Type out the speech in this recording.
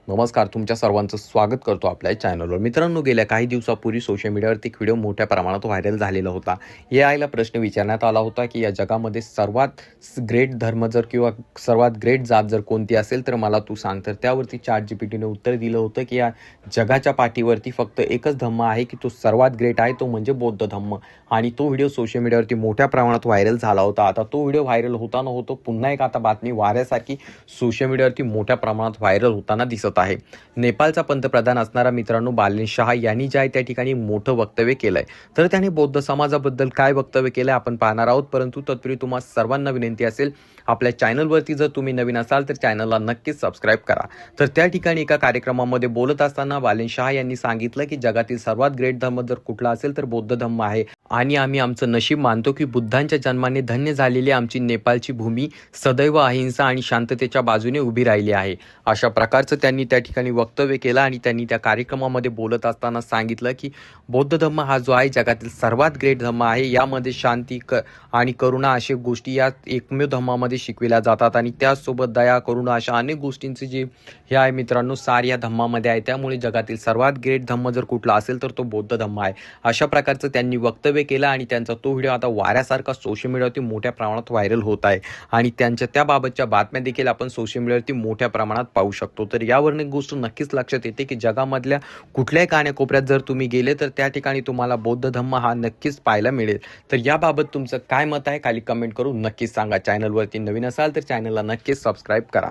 नमस्कार, तुमच्या सर्वांचं स्वागत करतो आपल्या चॅनलवर. मित्रांनो, गेल्या काही दिवसापूर्वी सोशल मीडियावरती एक व्हिडिओ मोठ्या प्रमाणात व्हायरल झालेला होता. एआयला प्रश्न विचारण्यात आला होता की या जगामध्ये सर्वात ग्रेट धर्म जर किंवा सर्वात ग्रेट जात जर कोणती असेल तर मला तू सांग. तर त्यावरती ChatGPTने उत्तर दिलं होतं की या जगाच्या पाठीवरती फक्त एकच धम्म आहे की तो सर्वात ग्रेट आहे, तो म्हणजे बौद्ध धम्म. आणि तो व्हिडिओ सोशल मीडियावरती मोठ्या प्रमाणात व्हायरल झाला होता. आता तो व्हिडिओ व्हायरल होताना होतो पुन्हा एक आता बातमी वाऱ्यासारखी सोशल मीडियावरती मोठ्या प्रमाणात व्हायरल होताना दिसत आहे. नेपाळचा पंतप्रधान असणारा मित्रांनो बालेन शाह यांनी जे आहे त्या ठिकाणी मोठं वक्तव्य केलंय. तर त्याने बौद्ध समाजाबद्दल काय वक्तव्य केलंय आपण पाहणार आहोत. परंतु तत्पूर्वी तुम्हा सर्वांना विनंती असेल, आपल्या चॅनलवरती जर तुम्ही नवीन असाल तर चॅनलला नक्कीच सबस्क्राईब करा. तर त्या ठिकाणी एका कार्यक्रमामध्ये बोलत असताना बालेन शाह यांनी सांगितलं की जगातील सर्वात ग्रेट धर्म जर कुठला असेल तर बौद्ध धर्म आहे आणि आम्ही आमचं नशीब मानतो की बुद्धांच्या जन्माने धन्य झालेली आमची नेपाळची भूमी सदैव अहिंसा आणि शांततेच्या बाजूने उभी राहिली आहे. अशा प्रकारचं त्यांनी त्या ठिकाणी वक्तव्य केलं आणि त्यांनी त्या कार्यक्रमामध्ये बोलत असताना सांगितलं की बौद्ध धर्म हा जो आहे जगातील सर्वात ग्रेट धर्म आहे. यामध्ये शांती आणि करुणा अशा गोष्टी या एकमेव धर्मामध्ये शिकविल्या जातात आणि त्याचसोबत दया, करुणा अशा अनेक गोष्टींचे जे हे आहे मित्रांनो सार या धर्मामध्ये आहे. त्यामुळे जगातील सर्वात ग्रेट धर्म जर कुठला असेल तर तो बौद्ध धर्म आहे. अशा प्रकारचं त्यांनी वक्तव्य केलं आणि त्यांचा तो व्हिडिओ आता वाऱ्यासारखा सोशल मीडियावरती मोठ्या प्रमाणात व्हायरल होत आहे आणि त्यांच्या त्याबाबतच्या बातम्या देखील आपण सोशल मीडियावरती मोठ्या प्रमाणात पाहू शकतो. तर यावरून एक गोष्ट नक्कीच लक्षात येते की जगामधल्या कुठल्याही कानाकोपऱ्यात जर तुम्ही गेले तर त्या ठिकाणी तुम्हाला बौद्ध धर्म हा नक्कीच पाहायला मिळेल. तर याबाबत तुमचं काय मत आहे खाली कमेंट करून नक्कीच सांगा. चॅनलवरती नवीन असाल तर चॅनलला नक्कीच सबस्क्राईब करा.